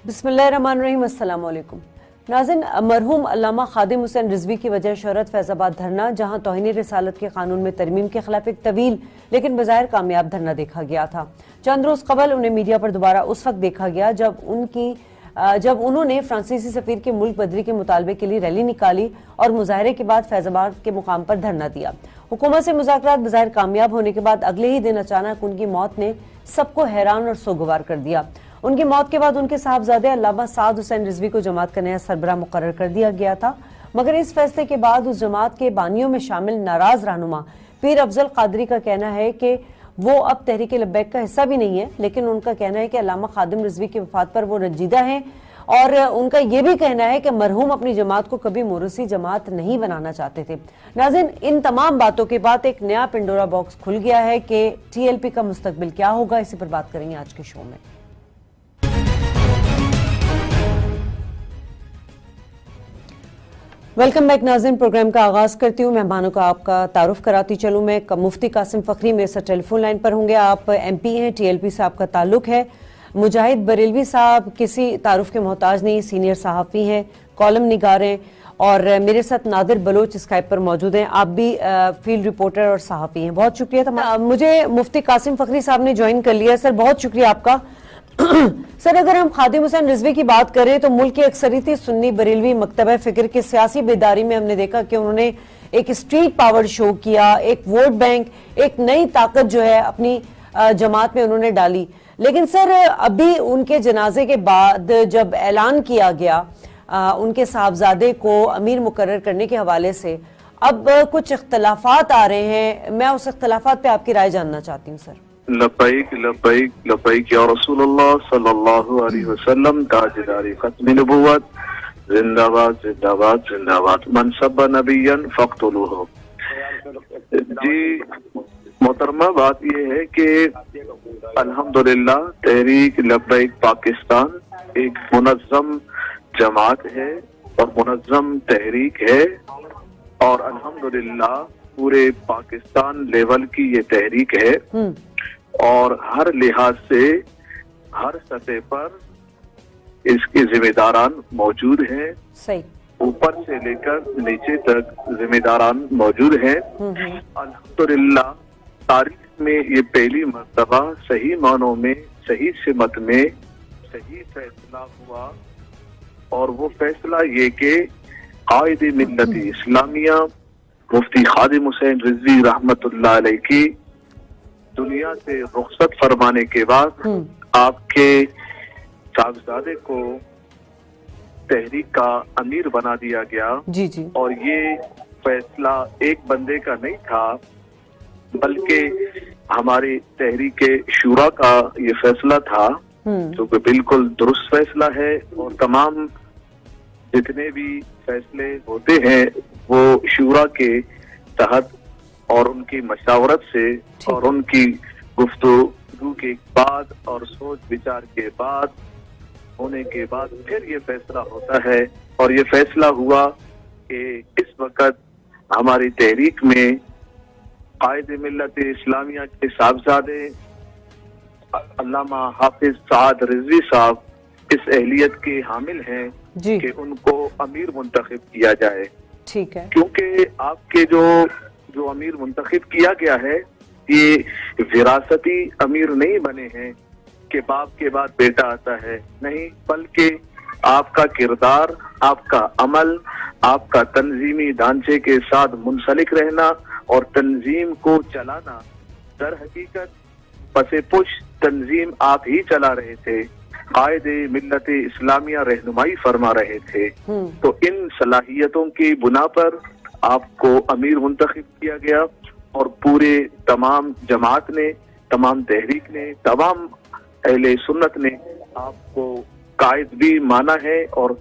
बिस्मिल्लाहिर्रहमानिर्रहीम, अस्सलाम वालेकुम। नाज़रीन, मरहूम अल्लामा खादिम हुसैन रिजवी की वजह शोहरत फैज़ाबाद धरना, जहां तौहीन रिसालत के कानून में तरमीम के खिलाफ एक तवील लेकिन बज़ाहिर कामयाब धरना देखा गया था। चंद रोज़ कबल उन्हें मीडिया पर दोबारा उस वक्त देखा गया जब उन्होंने फ्रांसीसी सफ़ीर के मुल्क बदरी के मुतालबे के लिए रैली निकाली और मुजाहरे के बाद फैज़ाबाद के मुकाम पर धरना दिया। हुकूमत से मुज़ाकरात बज़ाहिर कामयाब होने के बाद अगले ही दिन अचानक उनकी मौत ने सबको हैरान और सोगवार कर दिया। उनकी मौत के बाद उनके साहबजादे अल्लामा साद हुसैन रिजवी को जमात का नया सरबराह मुकर्रर कर दिया गया था, मगर इस फैसले के बाद उस जमात के बानियों में शामिल नाराज रहनुमा पीर अफजल कादरी का कहना है कि वो अब तहरीक लब्बैक का हिस्सा भी नहीं है, लेकिन उनका कहना है कि अल्लामा खादिम रिजवी की वफात पर वो रंजीदा हैं और उनका ये भी कहना है कि मरहूम अपनी जमात को कभी मोरूसी जमात नहीं बनाना चाहते थे। नाज़रीन, इन तमाम बातों के बाद एक नया पिंडोरा बॉक्स खुल गया है कि टीएलपी का मुस्तकबिल क्या होगा। इसी पर बात करेंगे आज के शो में। वेलकम बैक नाज़रीन, प्रोग्राम का आगाज करती हूँ। मेहमानों का आपका तारुफ कराती चलूँ। मैं मुफ्ती कासिम फखरी मेरे साथ टेलीफोन लाइन पर होंगे। आप एमपी हैं, टीएलपी से आपका ताल्लुक है। मुजाहिद बरेलवी साहब किसी तारुफ के मोहताज नहीं, सीनियर सहाफ़ी हैं, कॉलम निगार हैं, और मेरे साथ नादिर बलोच स्काइप पर मौजूद हैं। आप भी फील्ड रिपोर्टर और सहाफ़ी हैं। बहुत शुक्रिया। मुझे मुफ्ती कासिम फखरी साहब ने ज्वाइन कर लिया। सर, बहुत शुक्रिया आपका। सर, अगर हम खादिम हुसैन रिजवी की बात करें तो मुल्क की अक्सरियती सुन्नी बरेलवी मकतबा फ़िक्र की सियासी बेदारी में हमने देखा कि उन्होंने एक स्ट्रीट पावर शो किया, एक वोट बैंक, एक नई ताकत जो है अपनी जमात में उन्होंने डाली। लेकिन सर, अभी उनके जनाजे के बाद जब ऐलान किया गया उनके साहबजादे को अमीर मुकर्रर करने के हवाले से, अब कुछ इख्तलाफात आ रहे हैं। मैं उस इख्तलाफात पे आपकी राय जानना चाहती हूँ सर। लब्बैक लब्बैक लब्बैक या रसूलुल्लाह सल्लल्लाहु अलैहि वसल्लम, ताजदारी खत्म नबुव्वत, जिंदाबाद जिंदाबाद जिंदाबाद, मन सब्बा नबिय्यन फक्तुलूहु। जी मोहतरमा, बात ये है कि अल्हम्दुलिल्लाह तहरीक लब्बैक पाकिस्तान एक मुनज़्ज़म जमात है और मुनज़्ज़म तहरीक है, और अल्हम्दुलिल्लाह पूरे पाकिस्तान लेवल की ये तहरीक है और हर लिहाज से हर सतह पर इसके जिम्मेदारान मौजूद हैं। सही, ऊपर से लेकर नीचे तक जिम्मेदारान मौजूद हैं। अल्हम्दुलिल्लाह तारीख में ये पहली मर्तबा सही मानों में, सही सिमत में सही फैसला हुआ, और वो फैसला ये कि कायदे मिल्लत इस्लामिया मुफ्ती खादिम हुसैन रिजवी रहमतुल्लाह अलैह की दुनिया से रुखसत फरमाने के बाद आपके साहबजादे को तहरीक का अमीर बना दिया गया। जी जी। और ये फैसला एक बंदे का नहीं था, बल्कि हमारी तहरीक शूरा का ये फैसला था, जो कि बिल्कुल दुरुस्त फैसला है। और तमाम जितने भी फैसले होते हैं वो शूरा के तहत और उनकी मशावरत से और उनकी गुफ्तगू के बाद और सोच विचार के बाद होने के बाद फिर ये फैसला होता है। और ये फैसला हुआ कि इस वक्त हमारी तहरीक में कायदे मिल्लत इस्लामिया के साहबजादे अल्लामा हाफिज साद रिजवी साहब इस अहलियत के हामिल हैं कि उनको अमीर मुंतखब किया जाए। ठीक है, क्योंकि आपके जो अमीर मुंतखब किया गया है ये विरासती अमीर नहीं बने हैं कि बाप के बाद बेटा आता है, नहीं, बल्कि आपका किरदार, आपका अमल, आपका तंजीमी ढांचे के साथ मुंसलिक रहना और तंजीम को चलाना, दर हकीकत पसे पुश तंजीम आप ही चला रहे थे, कायदे मिल्लत इस्लामिया रहनुमाई फरमा रहे थे। तो इन सलाहियतों की बुना पर आपको अमीर मुंतखब किया गया और पूरे तमाम जमात ने, तमाम तहरीक ने, तमाम अहले सुन्नत ने आपको कायद भी माना है और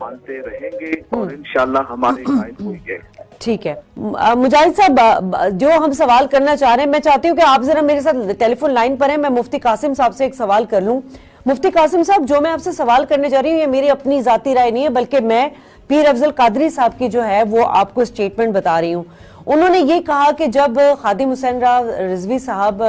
मानते रहेंगे और इंशाअल्लाह हमारे कायद होंगे। ठीक है मुजाहिद साहब, जो हम सवाल करना चाह रहे हैं, मैं चाहती हूँ कि आप जरा मेरे साथ टेलीफोन लाइन पर हैं। मैं मुफ्ती कासिम साहब से एक सवाल कर लूँ। मुफ्ती कासिम साहब, जो मैं आपसे सवाल करने जा रही हूँ ये मेरी अपनी जाती राय नहीं है, बल्कि मैं पीर अफजल कादरी साहब की जो है वो आपको स्टेटमेंट बता रही हूँ। उन्होंने ये कहा कि जब खादिम हुसैन रिजवी साहब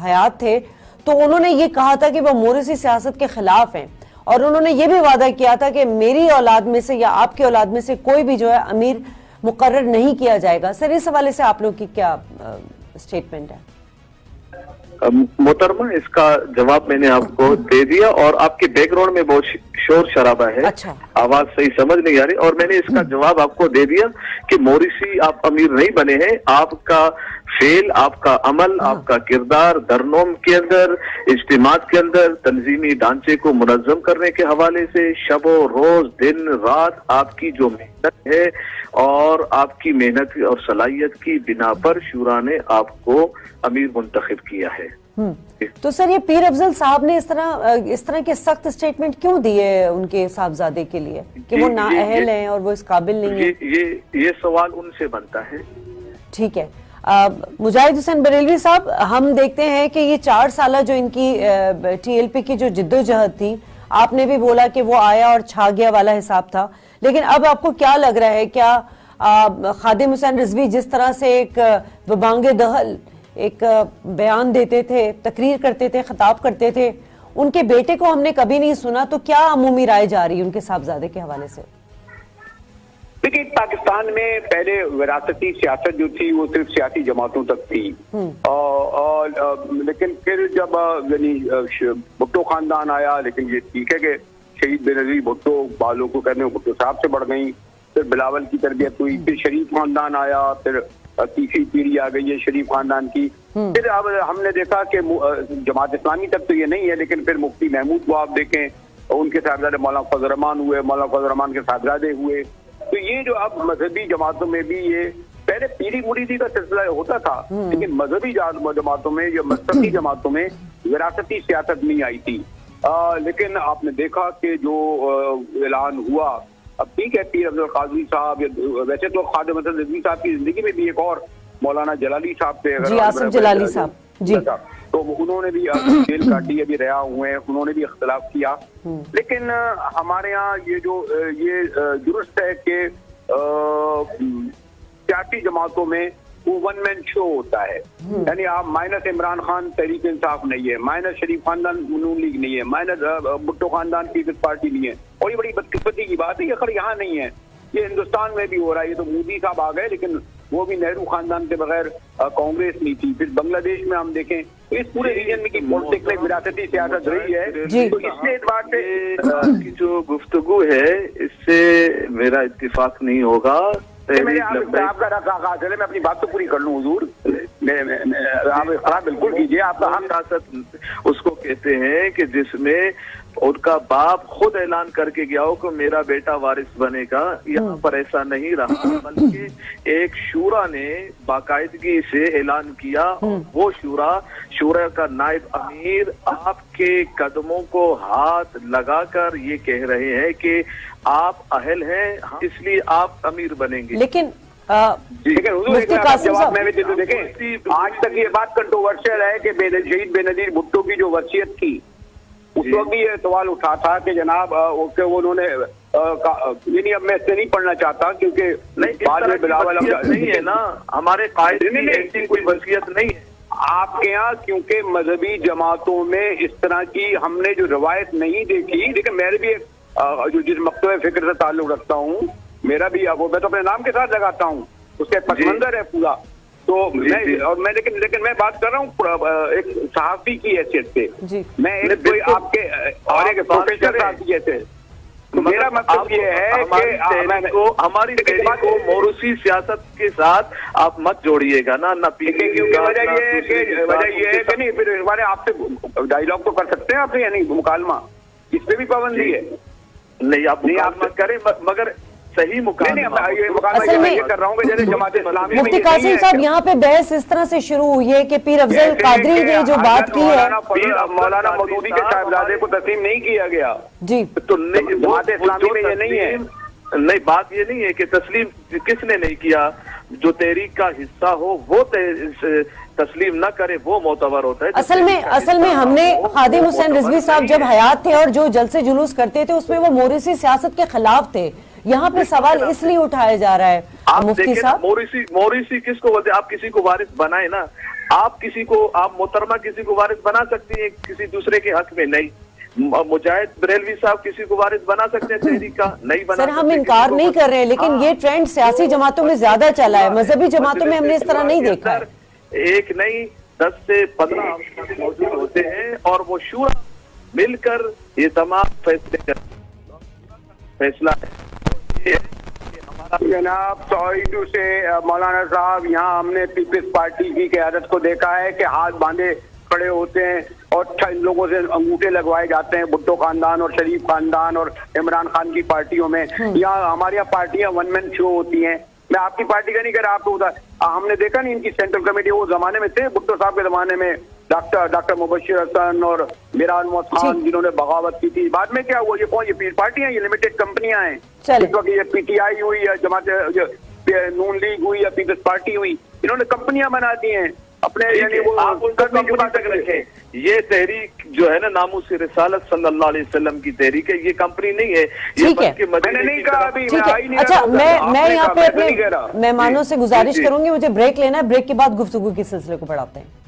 हयात थे तो उन्होंने ये कहा था कि वो मोरूसी सियासत के खिलाफ हैं اور انہوں نے یہ بھی وعدہ کیا تھا کہ میری اولاد میں سے یا آپ کی اولاد میں سے کوئی بھی جو ہے امیر مقرر نہیں کیا جائے گا. سر اس حوالے سے آپ لوگ کی کیا سٹیٹمنٹ ہے؟ محترمہ اس کا جواب میں نے آپ کو دے دیا، اور آپ کے بیک گراؤنڈ میں بہت شور شرابہ ہے، اچھا آواز صحیح سمجھ نہیں آ رہی، اور میں نے اس کا جواب آپ کو دے دیا کہ موریسی آپ امیر نہیں بنے ہیں. آپ کا فعل، آپ کا عمل، آپ کا کردار دھرنوں کے اندر، اجتماعات کے اندر، تنظیمی ڈھانچے کو منظم کرنے کے حوالے سے شب و روز دن رات آپ کی جو محنت ہے اور آپ کی محنت اور صلاحیت کی بنا پر شورا نے آپ کو امیر منتخب کیا ہے. تو سر یہ پیر افضل صاحب نے اس طرح کے سخت سٹیٹمنٹ کیوں دیے ان کے صاحبزادے کے لیے کہ وہ نااہل ہیں اور وہ اس قابل نہیں ہیں؟ یہ سوال ان سے بنتا ہے. ٹھیک ہے. مجاہد حسین بریلوی صاحب، ہم دیکھتے ہیں کہ یہ 4 سالہ جو ان کی ٹی ایل پی کی جو جدوجہد تھی، آپ نے بھی بولا کہ وہ آیا اور چھا گیا والا حساب تھا، لیکن اب آپ کو کیا لگ رہا ہے؟ کیا خادم حسین رضوی جس طرح سے ایک ببانگ دہل ایک بیان دیتے تھے، تقریر کرتے تھے، خطاب کرتے تھے، ان کے بیٹے کو ہم نے کبھی نہیں سنا، تو کیا عمومی رائے جاری ان کے صاحبزادے کے حوالے سے؟ دیکھیے، پاکستان میں پہلے وراثتی سیاست جو تھی وہ صرف سیاسی جماعتوں تک تھی، لیکن پھر جب بھٹو خاندان آیا، لیکن یہ ٹھیک ہے کہ شہید بے نظیر بھٹو بالوں کو کہنے بھٹو صاحب سے بڑھ گئی، پھر بلاول کی تربیت ہوئی، پھر شریف خاندان آیا، پھر تیسری پیڑھی آ گئی ہے شریف خاندان کی. پھر اب ہم نے دیکھا کہ جماعت اسلامی تک تو یہ نہیں ہے، لیکن پھر مفتی محمود کو آپ دیکھیں، ان کے صاحبزادے مولانا فضل الرحمان ہوئے، مولانا فضل الرحمان کے صاحبزادے ہوئے. تو یہ جو اب مذہبی جماعتوں میں بھی یہ پہلے پیری مریدی کا سلسلہ ہوتا تھا، لیکن مذہبی جماعتوں میں یا مذہبی جماعتوں میں وراثتی سیاست نہیں آئی تھی. لیکن آپ نے دیکھا کہ جو اعلان ہوا، اب ٹھیک ہے پیر افضل قادری صاحب، ویسے تو خادم حسین رضوی صاحب کی زندگی میں بھی ایک اور مولانا جلالی صاحب تھے، جی آصف جلالی صاحب، جی تو انہوں نے بھی جیل کاٹی، ابھی رہا ہوئے ہیں، انہوں نے بھی اختلاف کیا. لیکن ہمارے یہاں یہ درست ہے کہ سیاسی جماعتوں میں وہ ون مین شو ہوتا ہے، یعنی آپ مائنس عمران خان تحریک انصاف نہیں ہے، مائنس شریف خاندان نون لیگ نہیں ہے، مائنس بھٹو خاندان پیپلز پارٹی نہیں ہے. اور یہ بڑی بدقسمتی کی بات ہے، یہ خیر یہاں نہیں ہے، یہ ہندوستان میں بھی ہو رہا ہے. یہ تو مودی صاحب آ گئے، لیکن وہ بھی نہرو خاندان کے بغیر کانگریس نہیں تھی. پھر بنگلہ دیش میں ہم دیکھیں تو اس پورے ریجن میں کی پولیٹکس میں وراثتی سیاست رہی ہے. تو اس لیے اعتبار سے جو گفتگو ہے اس سے میرا اتفاق نہیں ہوگا. آپ کا رکھا چلے میں اپنی بات تو پوری کر لوں حضور، آپ بالکل کیجیے. آپ کا سیاست اس کو کہتے ہیں کہ جس میں ان کا باپ خود اعلان کر کے گیا ہو کہ میرا بیٹا وارث بنے گا. یہاں پر ایسا نہیں رہا، بلکہ ایک شورا نے باقاعدگی سے اعلان کیا، اور وہ شورا کا نائب امیر آپ کے قدموں کو ہاتھ لگا کر یہ کہہ رہے ہیں کہ آپ اہل ہیں، اس لیے آپ امیر بنیں گے. لیکن جواب میں بھی دیکھیں، آج تک یہ بات کنٹروورشل ہے کہ شہید بے نظیر بھٹو کی جو وصیت تھی اس وقت بھی یہ سوال اٹھا تھا کہ جناب انہوں نے، یعنی اب میں اس سے نہیں پڑھنا چاہتا کیونکہ بلاول نہیں ہے نا، ہمارے قائد میں ایسی کوئی وصیت نہیں ہے آپ کے یہاں، کیونکہ مذہبی جماعتوں میں اس طرح کی ہم نے جو روایت نہیں دیکھی. لیکن میرے بھی جو جس مکتبہ فکر سے تعلق رکھتا ہوں، میرا بھی میں تو اپنے نام کے ساتھ لگاتا ہوں، اس کے پس منظر ہے پورا. تو میں لیکن میں بات کر رہا ہوں ایک صحافی کی حیثیت سے، میں ایک کوئی آپ کے اور ایک پروفیسر صحافی سے. تو میرا مطلب یہ ہے کہ ہماری کو موروثی سیاست کے ساتھ آپ مت جوڑیے گا نا. کیونکہ وجہ یہ ہے کہ نہیں، پھر ہمارے آپ سے ڈائیلاگ تو کر سکتے ہیں آپ، یعنی مکالمہ اس پہ بھی پابندی ہے. نہیں آپ مکالمہ کریں، مگر صحیح مکالمہ کر رہا ہوں کہ جیسے جماعت اسلامی. مفتی قاسم صاحب، یہاں پہ بحث اس طرح سے شروع ہوئی ہے کہ پیر افضل قادری نے جو بات کی ہے، مولانا مودودی کے صاحبزادے کو تسلیم نہیں کیا گیا. جی تو جماعت اسلامی میں یہ نہیں ہے. نہیں، بات یہ نہیں ہے کہ تسلیم کس نے نہیں کیا، جو تحریک کا حصہ ہو وہ تسلیم نہ کرے وہ معتبر ہوتا ہے. اصل میں ہم نے خادم حسین رضوی صاحب جب حیات تھے اور جو جلسے جلوس کرتے تھے اس میں وہ موریثی سیاست کے خلاف تھے. یہاں پہ سوال اس لیے اٹھایا جا رہا ہے مفتی صاحب. موریثی کس کو بولتے ہیں؟ آپ کسی کو وارث بنائے نا، آپ محترمہ کسی کو وارث بنا سکتی ہیں، کسی دوسرے کے حق میں نہیں. मुजाहिद बरेलवी साहब किसी को वारिस बना सकते हैं तहरीक का? नहीं बना सर, हम सकते। इनकार नहीं कर रहे हैं, लेकिन ये ट्रेंड सियासी जमातों में ज्यादा चला है, मजहबी जमातों में हमने इस तरह नहीं देखा है। एक नहीं 10 से 15 मौजूद होते हैं और वो शूरा मिलकर ये तमाम फैसला है। जनाब तौहीद से मौलाना साहब, यहाँ हमने पीपल्स पार्टी की क़यादत को देखा है कि हाथ बांधे खड़े होते हैं और इन लोगों से अंगूठे लगवाए जाते हैं, भुट्टो खानदान और शरीफ खानदान और इमरान खान की पार्टियों में। यहाँ हमारे यहाँ पार्टियां वन मैन शो होती हैं। मैं आपकी पार्टी का नहीं कह रहा, आपको हमने देखा नहीं इनकी सेंट्रल कमेटी वो जमाने में थे, भुट्टो साहब के जमाने में डॉक्टर मुबशिर हसन और मिराज मोहम्मद खान जिन्होंने बगावत की थी। बाद में क्या हुआ? ये कौन? ये पार्टियां, ये लिमिटेड कंपनियां हैं। इस वक्त ये पीटीआई हुई या जमात नून लीग हुई या पीपल्स पार्टी हुई, इन्होंने कंपनियां बना दी हैं अपने, यानी वो आप उनका कंपनी तक रखें। ये तहरीक जो है ना नामूस रिसालत सल्लल्लाहु अलैहि वसल्लम की तहरीक है, ये कंपनी नहीं है। ठीक है, मैंने नहीं कहा अभी, ठीक है। अच्छा, मैं यहाँ पे अपने मेहमानों से गुजारिश करूंगी, मुझे ब्रेक लेना है, ब्रेक के बाद गुफ्तगू के सिलसिले को बढ़ाते हैं।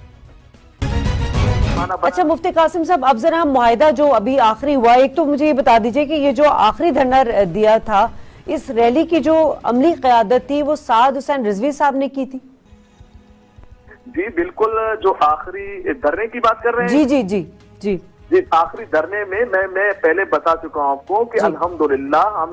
अच्छा मुफ्ती कासिम साहब, अब जरा हम मुआहिदा जो अभी आखिरी हुआ, एक तो मुझे ये बता दीजिए कि ये जो आखिरी धरना दिया था, इस रैली की जो अमली क़यादत थी वो साद हुसैन रिजवी साहब ने की थी? जी बिल्कुल, जो आखिरी धरने की बात कर रहे हैं। जी जी जी जी जी, आखिरी धरने में मैं पहले बता चुका हूं आपको कि अल्हम्दुलिल्लाह हम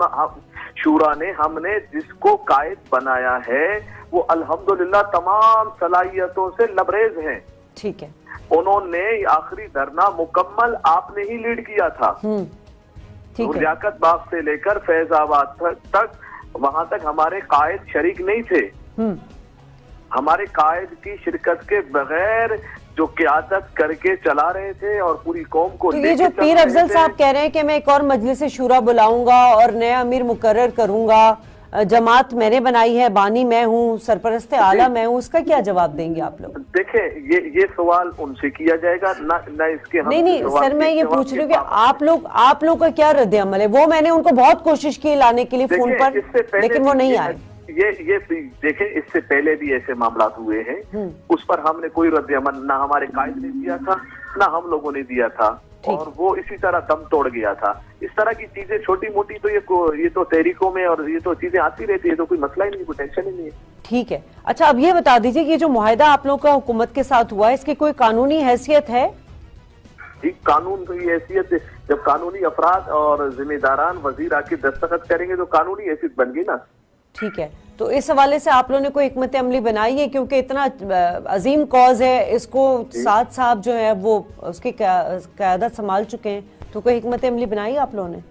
शूरा ने, हमने जिसको कायद बनाया है वो अल्हम्दुलिल्लाह तमाम सलाहियतों से लबरेज हैं। ठीक है, उन्होंने आखिरी धरना मुकम्मल आपने ही लीड किया था। ठीक है। लियाकत बाग से लेकर फैजाबाद तक वहां तक हमारे कायद शरीक नहीं थे। हमारे कायद की शिरकत के बगैर जो क़यादत करके चला रहे थे और पूरी कौम को। तो ये जो पीर अफजल साहब कह रहे हैं कि मैं एक और मजलिस शूरा बुलाऊंगा और नया अमीर मुकर्रर करूंगा, जमात मैंने बनाई है, बानी मैं हूँ, सरपरस्त आला मैं हूँ, उसका क्या जवाब देंगे आप लोग? देखें, ये सवाल उनसे किया जाएगा ना इसके। नहीं सर, मैं ये पूछ रही हूँ कि आप लोग का क्या रद्द अमल है? वो मैंने उनको बहुत कोशिश की लाने के लिए फोन पर, लेकिन वो नहीं आए। ये देखें, इससे पहले भी ऐसे मामला हुए हैं, उस पर हमने कोई रद्द अमल ना हमारे कायद ने दिया था ना हम लोगों ने दिया था, और वो इसी तरह दम तोड़ गया था। इस तरह की चीजें छोटी मोटी तो ये तो तहरीकों में और ये तो चीजें आती रहती है, तो कोई मसला ही नहीं, कोई टेंशन ही नहीं है। ठीक है। अच्छा, अब ये बता दीजिए कि जो मुआहिदा आप लोग का हुकूमत के साथ हुआ है, इसकी कोई कानूनी हैसियत है? जी, कानून की हैसियत, जब कानूनी अफराद और जिम्मेदारान वजीर आके दस्तखत करेंगे तो कानूनी हैसियत बन गई ना। ठीक है, तो इस हवाले से आप लोगों ने कोई हिकमत अमली बनाई है? क्योंकि इतना अजीम कॉज है, इसको साद साहब जो है वो उसकी क़यादत संभाल चुके हैं, तो कोई हिकमत अमली बनाई आप लोगों ने?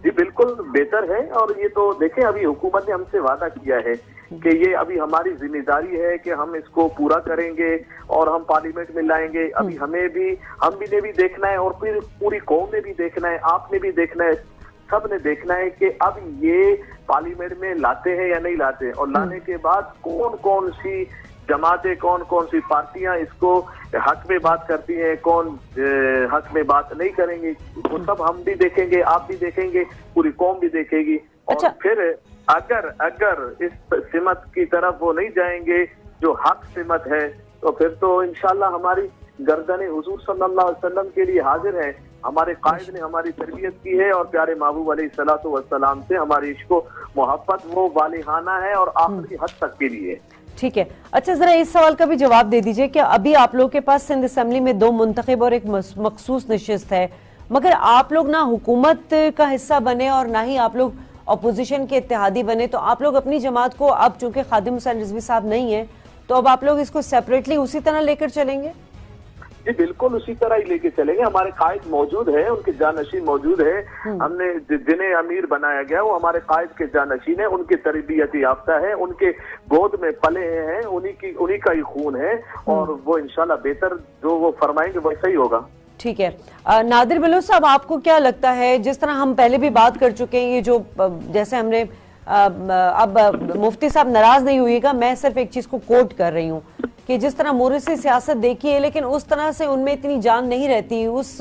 जी बिल्कुल बेहतर है, और ये तो देखें अभी हुकूमत ने हमसे वादा किया है कि ये अभी हमारी जिम्मेदारी है कि हम इसको पूरा करेंगे और हम पार्लियामेंट में लाएंगे। अभी हम भी ने देखना है और फिर पूरी कौम ने भी देखना है, आपने भी देखना है, सब ने देखना है कि अब ये पार्लियामेंट में लाते हैं या नहीं लाते, और लाने के बाद कौन कौन सी जमातें, कौन कौन सी पार्टियां इसको हक में बात करती हैं, कौन हक में बात नहीं करेंगी, वो सब हम भी देखेंगे, आप भी देखेंगे, पूरी कौम भी देखेगी। अच्छा। और फिर अगर इस सिमत की तरफ वो नहीं जाएंगे जो हक सिमत है, तो फिर तो इंशाल्लाह हमारी गर्दन हुजूर सल्लल्लाहु अलैहि वसल्लम के लिए हाजिर है। हमारे कायद ने हमारी तरबियत की है और प्यारे महबूब अलैहिस्सलातु वस्सलाम से हमारी इश्को मोहब्बत वो वालिहाना है और आखिरी हद तक के लिए। ठीक है। अच्छा, जरा इस सवाल का भी जवाब दे दीजिए कि अभी आप लोग के पास सिंध असेंबली में 2 मुंतखब और एक मखसूस नशिस्त है, मगर आप लोग ना हुकूमत का हिस्सा बने और ना ही आप लोग अपोजिशन के इत्तेहादी बने, तो आप लोग अपनी जमात को, अब चूंकि खादिम हुसैन रिजवी साहब नहीं है, तो अब आप लोग इसको सेपरेटली उसी तरह लेकर चलेंगे? जी बिल्कुल उसी तरह ही लेके चलेंगे। हमारे कायद मौजूद है, उनके जानशीन मौजूद है। हमने जिन्हें अमीर बनाया गया वो हमारे कायद के जानशीन है, उनकी तरबियत याफ्ता है, उनके गोद में पले हैं, उन्हीं का ही खून है, और वो इंशाल्लाह बेहतर जो वो फरमाएंगे वैसा ही होगा। ठीक है। नादिर बलोच साहब, आपको क्या लगता है, जिस तरह हम पहले भी बात कर चुके हैं, ये जो जैसे हमने अब मुफ्ती साहब नाराज नहीं हुईगा, मैं सिर्फ एक चीज को कोट कर रही हूँ कि जिस तरह मोरसी सियासत देखी है, लेकिन उस तरह से उनमें इतनी जान नहीं रहती। उस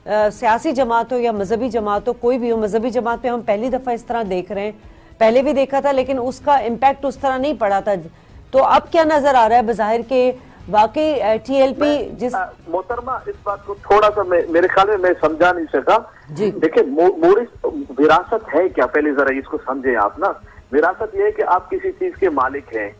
सियासी जमात हो या मजहबी जमात हो, कोई भी हो, मजहबी जमात पे हम पहली दफा इस तरह देख रहे हैं, पहले भी देखा था लेकिन उसका इम्पैक्ट उस तरह नहीं पड़ा था। तो अब क्या नजर आ रहा है बज़ाहिर के वाकई TLP जिस मोहतरमा इस बात को थोड़ा सा मेरे ख्याल में मैं समझा नहीं सका जी। देखिए मोरिस विरासत है क्या, पहले जरा इसको समझे आप ना। विरासत ये है कि आप किसी चीज के मालिक हैं,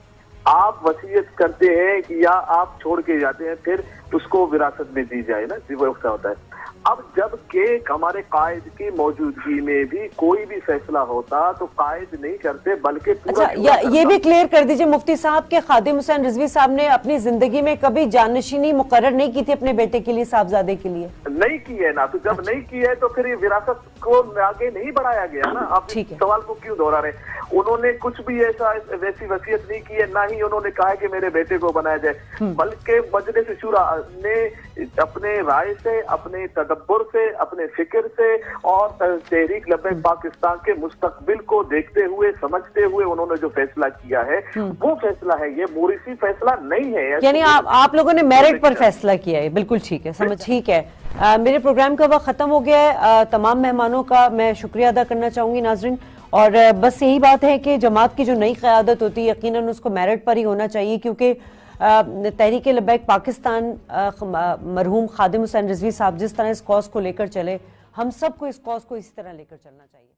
आप वसीयत करते हैं कि या आप छोड़ के जाते हैं, फिर उसको विरासत में दी जाए ना, जी वो होता है। अब जब के हमारे कायद की मौजूदगी में भी कोई भी फैसला होता तो कायद नहीं करते बल्कि पूरा अच्छा, ये भी क्लियर कर दीजिए मुफ्ती साहब के खादिम हुसैन रिजवी साहब ने अपनी जिंदगी में कभी जाननशीनी मुकर्रर नहीं की थी अपने बेटे के लिए, साहबजादे के लिए? नहीं की है ना, तो जब नहीं की है तो फिर ये विरासत को आगे नहीं बढ़ाया गया ना। आप इस सवाल को क्यों दोहरा रहे? उन्होंने कुछ भी ऐसा वैसी वसीयत नहीं की है, ना ही उन्होंने कहा है कि मेरे बेटे को बनाया जाए, बल्कि मजलिस शूरा ने अपने राय से, अपने तदब्बुर से, अपने फिक्र से और तहरीक लब्बैक पाकिस्तान के मुस्तकबिल को देखते हुए, समझते हुए उन्होंने जो फैसला किया है वो फैसला है, ये मोरिसी फैसला नहीं है। यानी आप लोगों ने मेरिट पर फैसला किया है, बिल्कुल ठीक है, समझ ठीक है। मेरे प्रोग्राम का वक्त खत्म हो गया है। तमाम मेहमानों का मैं शुक्रिया अदा करना चाहूंगी नाजरीन, और बस यही बात है कि जमात की जो नई क़यादत होती है यकीनन उसको मेरिट पर ही होना चाहिए, क्योंकि तहरीक लब्बैक पाकिस्तान मरहूम खादिम हुसैन रिजवी साहब जिस तरह इस कॉज को लेकर चले, हम सबको इस कॉज को इसी तरह लेकर चलना चाहिए।